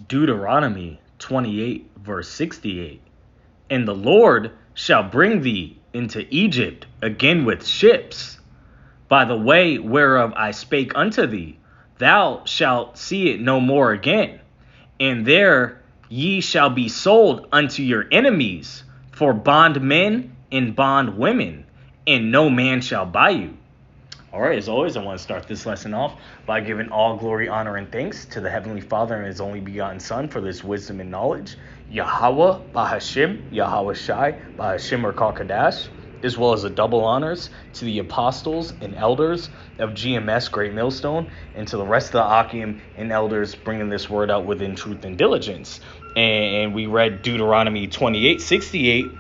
Deuteronomy 28, verse 68. And the Lord shall bring thee into Egypt again with ships, by the way whereof I spake unto thee. Thou shalt see it no more again. And there ye shall be sold unto your enemies for bondmen and bondwomen, and no man shall buy you. All right, as always, I want to start this lesson off by giving all glory, honor, and thanks to the Heavenly Father and His only begotten Son for this wisdom and knowledge, Yahweh, Bahashim, Yahweh Shai, Bahashim or Kakadash, as well as the double honors to the apostles and elders of GMS Great Millstone, and to the rest of the Akim and elders bringing this word out within truth and diligence. And we read Deuteronomy 28:68,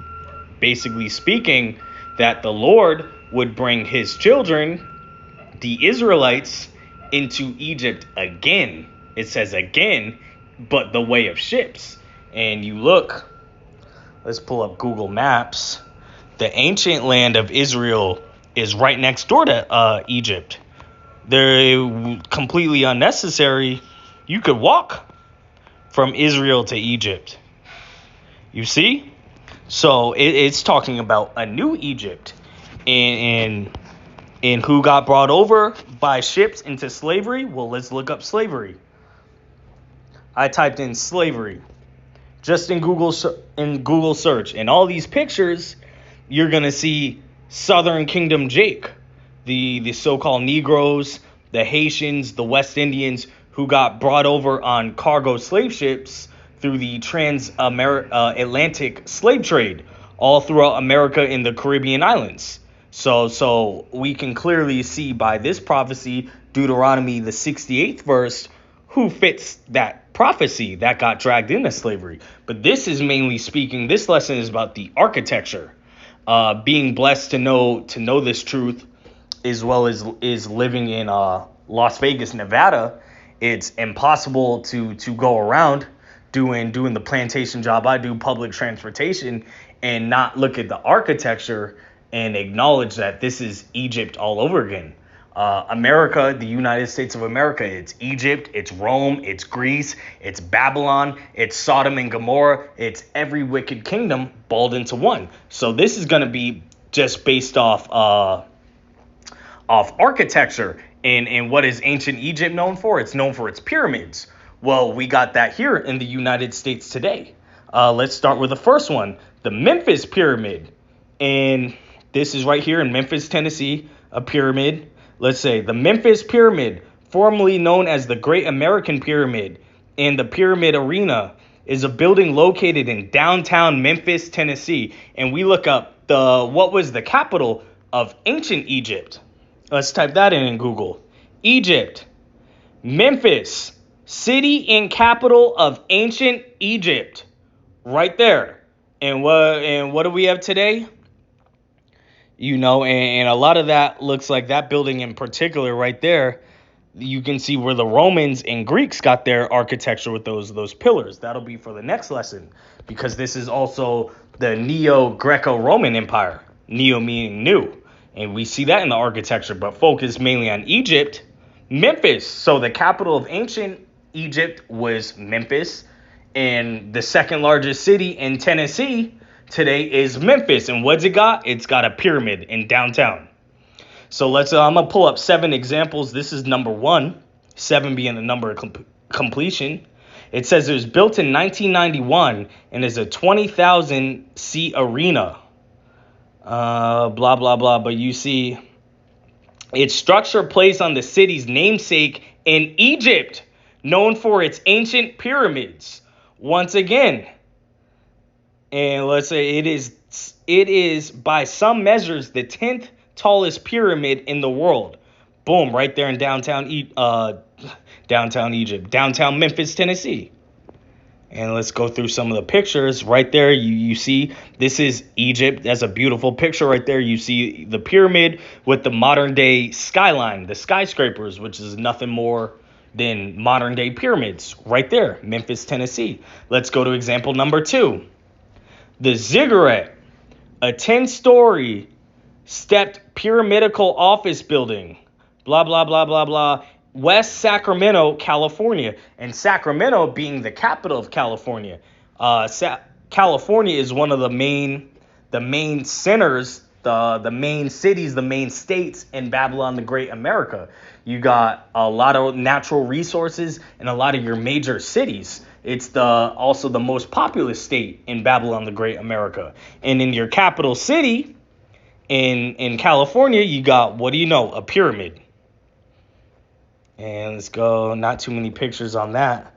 basically speaking that the Lord would bring His children, the Israelites, into Egypt again. It says again, but the way of ships. And you look, let's pull up Google Maps. The ancient land of Israel is right next door to Egypt. They're completely unnecessary. You could walk from Israel to Egypt. You see? So it's talking about a new Egypt. And who got brought over by ships into slavery? Well, let's look up slavery. I typed in slavery just in Google search, and all these pictures, you're gonna see Southern Kingdom Jake, the so-called Negroes, the Haitians, the West Indians who got brought over on cargo slave ships through the Atlantic slave trade all throughout America and the Caribbean islands. So we can clearly see by this prophecy, Deuteronomy the 68th verse, who fits that prophecy that got dragged into slavery. But this is mainly speaking, this lesson is about the architecture. Being blessed to know this truth, as well as is living in Las Vegas, Nevada, it's impossible to go around doing the plantation job I do, public transportation, and not look at the architecture and acknowledge that this is Egypt all over again. America, the United States of America, it's Egypt, it's Rome, it's Greece, it's Babylon, it's Sodom and Gomorrah, it's every wicked kingdom balled into one. So this is going to be just based off architecture. And what is ancient Egypt known for? It's known for its pyramids. Well, we got that here in the United States today. Let's start with the first one, the Memphis Pyramid. And this is right here in Memphis, Tennessee, a pyramid. Let's say the Memphis Pyramid, formerly known as the Great American Pyramid and the Pyramid Arena, is a building located in downtown Memphis, Tennessee. And we look up what was the capital of ancient Egypt. Let's type that in Google. Egypt, Memphis, city and capital of ancient Egypt, right there. And what do we have today? You know, and a lot of that looks like that building in particular right there. You can see where the Romans and Greeks got their architecture with those pillars. That'll be for the next lesson, because this is also the Neo-Greco-Roman Empire. Neo meaning new. And we see that in the architecture, but focus mainly on Egypt, Memphis. So the capital of ancient Egypt was Memphis, and the second largest city in Tennessee today is Memphis. And what's it got? It's got a pyramid in downtown. So I'm going to pull up 7 examples. This is number 1, 7 being the number of completion. It says it was built in 1991 and is a 20,000 seat arena. Blah, blah, blah. But you see, its structure placed on the city's namesake in Egypt, known for its ancient pyramids. Once again, and let's say it is by some measures the 10th tallest pyramid in the world. Boom, right there in downtown Memphis, Tennessee. And let's go through some of the pictures. Right there, you see this is Egypt. That's a beautiful picture right there. You see the pyramid with the modern day skyline, the skyscrapers, which is nothing more than modern day pyramids. Right there, Memphis, Tennessee. Let's go to example number 2. The ziggurat, a 10-story stepped pyramidical office building, blah, blah, blah, blah, blah, West Sacramento, California, and Sacramento being the capital of California. California is one of the main centers, the main cities, the main states in Babylon the Great America. You got a lot of natural resources and a lot of your major cities. It's also the most populous state in Babylon the Great America. And in your capital city in California, you got, what do you know, a pyramid. And let's go, not too many pictures on that,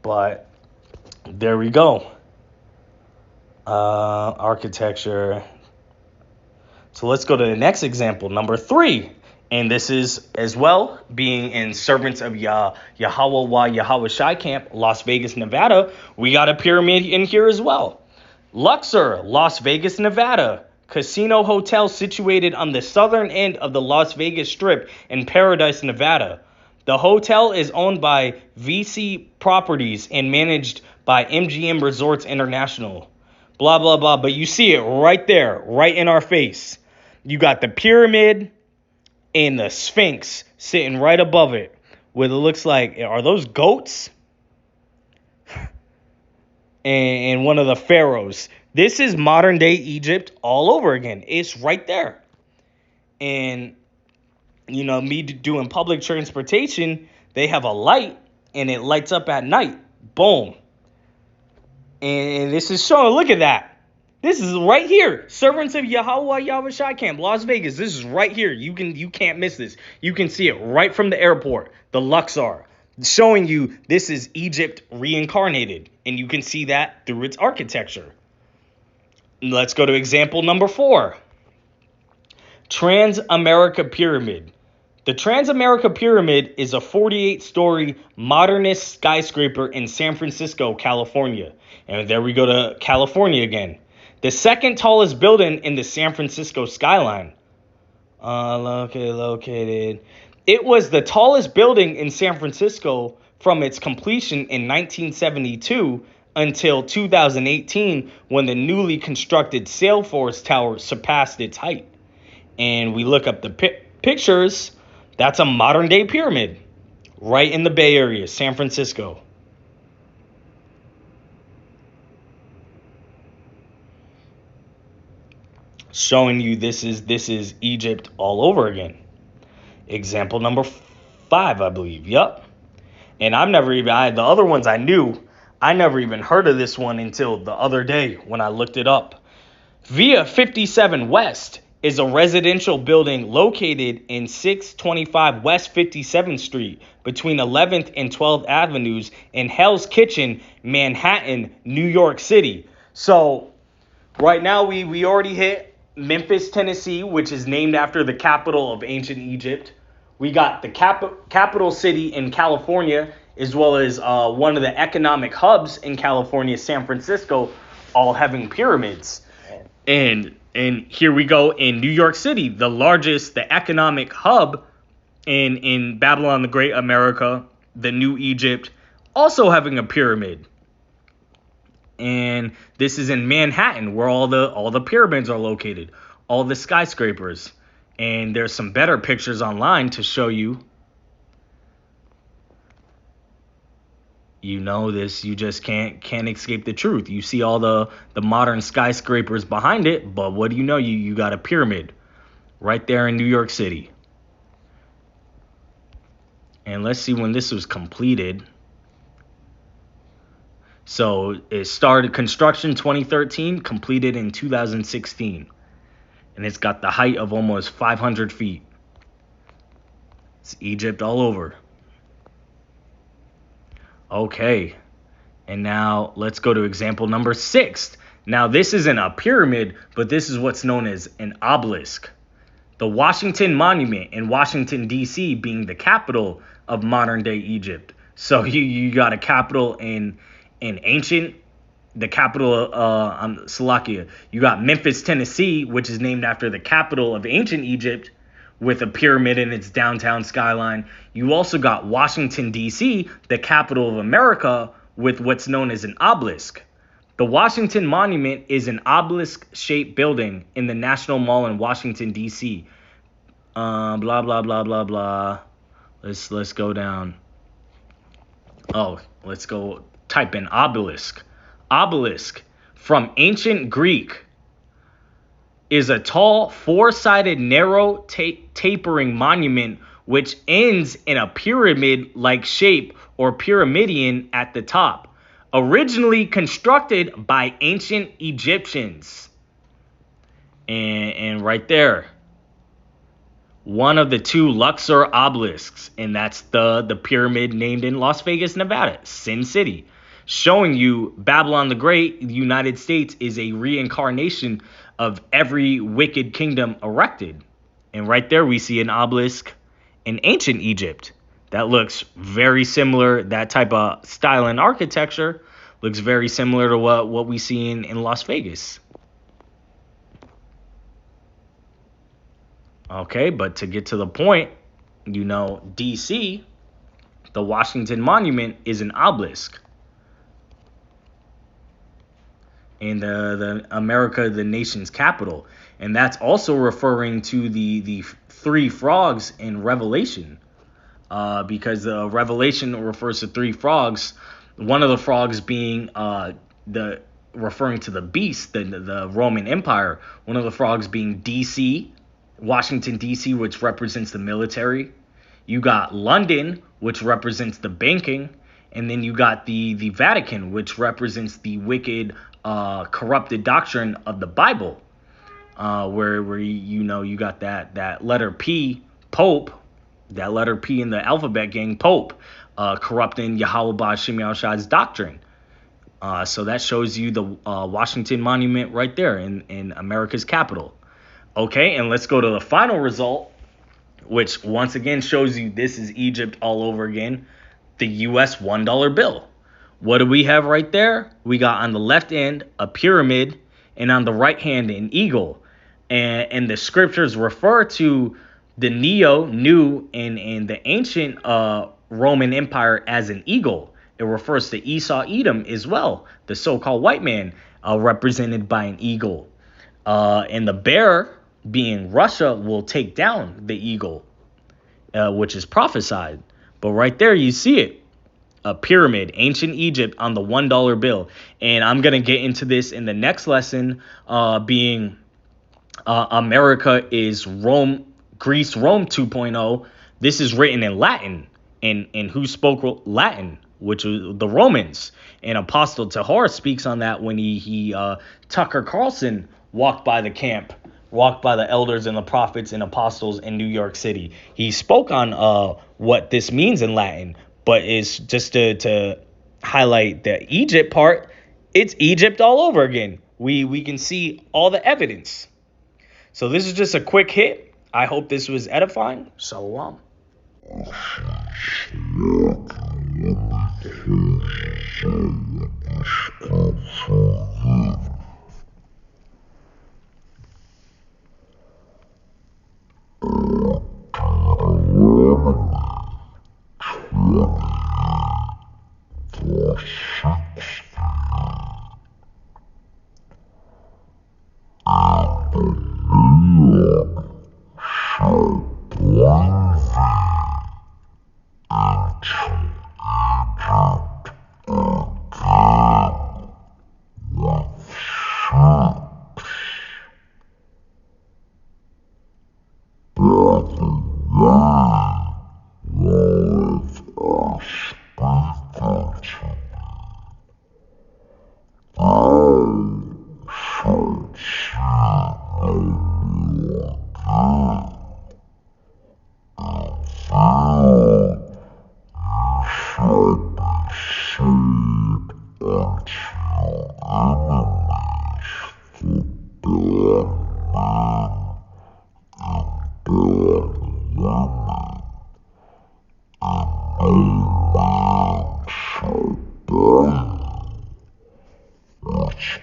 but there we go. Architecture. So let's go to the next example, number 3. And this is as well being in Servants of Yahweh Yahweh Shai Camp, Las Vegas, Nevada. We got a pyramid in here as well. Luxor, Las Vegas, Nevada. Casino hotel situated on the southern end of the Las Vegas Strip in Paradise, Nevada. The hotel is owned by VC Properties and managed by MGM Resorts International. Blah, blah, blah. But you see it right there, right in our face. You got the pyramid and the Sphinx sitting right above it. What it looks like, are those goats? And one of the pharaohs. This is modern day Egypt all over again. It's right there. And you know, me doing public transportation, they have a light and it lights up at night. Boom. And this is showing, look at that. This is right here. Servants of Yahweh Yahweh Shai Camp, Las Vegas. This is right here. You can't miss this. You can see it right from the airport, the Luxor, showing you this is Egypt reincarnated. And you can see that through its architecture. Let's go to example number 4. Trans-America Pyramid. The Trans-America Pyramid is a 48-story modernist skyscraper in San Francisco, California. And there we go to California again. The second tallest building in the San Francisco skyline. Located. It was the tallest building in San Francisco from its completion in 1972 until 2018, when the newly constructed Salesforce Tower surpassed its height. And we look up the pictures. That's a modern day pyramid right in the Bay Area, San Francisco. Showing you this is Egypt all over again. Example number 5, I believe. Yep. And the other ones I knew, I never even heard of this one until the other day when I looked it up. Via 57 West is a residential building located in 625 West 57th Street between 11th and 12th Avenues in Hell's Kitchen, Manhattan, New York City. So right now we already hit Memphis, Tennessee, which is named after the capital of ancient Egypt. We got the capital city in California, as well as one of the economic hubs in California, San Francisco, all having pyramids. And here we go in New York City, the economic hub in Babylon the Great America, the New Egypt, also having a pyramid. And this is in Manhattan, where all the pyramids are located, all the skyscrapers. And there's some better pictures online to show you. You know this, you just can't escape the truth. You see all the modern skyscrapers behind it, but what do you know? You got a pyramid right there in New York City. And let's see when this was completed. So it started construction 2013, completed in 2016. And it's got the height of almost 500 feet. It's Egypt all over. Okay, and now let's go to example number 6. Now this isn't a pyramid, but this is what's known as an obelisk. The Washington Monument in Washington, D.C. being the capital of modern-day Egypt. So you got a capital in ancient, the capital Salakia. You got Memphis, Tennessee, which is named after the capital of ancient Egypt, with a pyramid in its downtown skyline. You also got Washington, D.C., the capital of America, with what's known as an obelisk. The Washington Monument is an obelisk-shaped building in the National Mall in Washington, D.C. Blah, blah, blah, blah, blah. Let's go down. Oh, let's go type in obelisk. Obelisk from ancient Greek is a tall, four-sided, narrow, tapering monument which ends in a pyramid-like shape or pyramidion at the top. Originally constructed by ancient Egyptians. And right there, one of the two Luxor obelisks, and that's the pyramid named in Las Vegas, Nevada, Sin City, showing you Babylon the Great, the United States, is a reincarnation of every wicked kingdom erected. And right there we see an obelisk in ancient Egypt that looks very similar. That type of style and architecture looks very similar to what we see in Las Vegas. Okay, but to get to the point, D.C., the Washington Monument is an obelisk. And the America, the nation's capital. And that's also referring to the three frogs in Revelation. Because the Revelation refers to three frogs. One of the frogs being referring to the beast, the Roman Empire. One of the frogs being D.C., Washington, D.C., which represents the military. You got London, which represents the banking. And then you got the Vatican, which represents the wicked, corrupted doctrine of the Bible. Where you got that letter P, Pope, that letter P in the alphabet gang, Pope, corrupting Yahweh Ba'Shem Yahushua's doctrine. So that shows you the Washington Monument right there in America's capital. Okay, and let's go to the final result, which once again shows you this is Egypt all over again, the U.S. $1 bill. What do we have right there? We got on the left end a pyramid, and on the right hand an eagle. And the scriptures refer to the new, and the ancient Roman Empire as an eagle. It refers to Esau, Edom as well, the so-called white man, represented by an eagle. And the bear, being Russia, will take down the eagle, which is prophesied. But right there you see it, a pyramid, ancient Egypt on the $1 bill. And I'm going to get into this in the next lesson, being America is Rome, Greece, Rome 2.0. This is written in Latin. And who spoke Latin? Which was the Romans. And Apostle Tahor speaks on that when he Tucker Carlson walked by the camp, walked by the elders and the prophets and apostles in New York City. He spoke on what this means in Latin, but it's just to highlight the Egypt part. It's Egypt all over again. We can see all the evidence. So this is just a quick hit. I hope this was edifying. Shalom. Watch.